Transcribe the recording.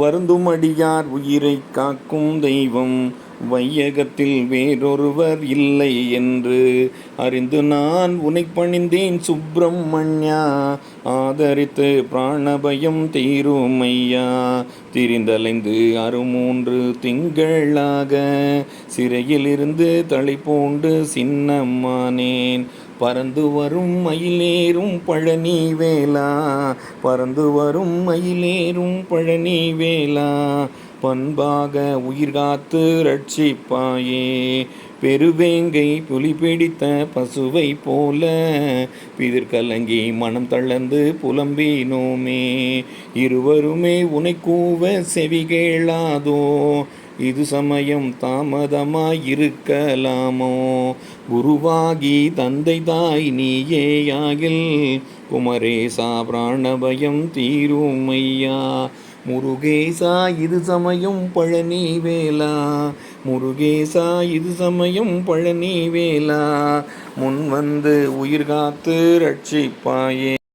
வருந்தும் அடியார் உயிரை காக்கும் தெய்வம் வையகத்தில் வேறொருவர் இல்லை என்று அறிந்து நான் உனை பணிந்தேன் சுப்பிரமணியா. ஆதரித்து பிராணபயம் தீருமையா. திரிந்தலைந்து 63 திங்களாக சிறையிலிருந்து தலைப்பூண்டு சின்னமானேன். பறந்து வரும் மயிலேறும் பழனி வேலா. பறந்து வரும் மயிலேறும் பழனி வேலா. பண்பாக உயிர்காத்து ரட்சிப்பாயே. பெருவேங்கை புலி பிடித்த பசுவை போல பிதிர்கலங்கி மனம் தளர்ந்து புலம்பினோமே. இருவருமே உனை கூவ செவி கேளாதோ. இது சமயம் தாமதமாயிருக்கலாமோ. குருவாகி தந்தை தாய் நீயேயாகில் குமரேசா பிராணபயம் தீருமையா. முருகேசா இது சமயம் பழனி வேலா. முருகேசா இது சமயம் பழனி வேலா. முன் வந்து உயிர் காத்து ரட்சிப்பாயே.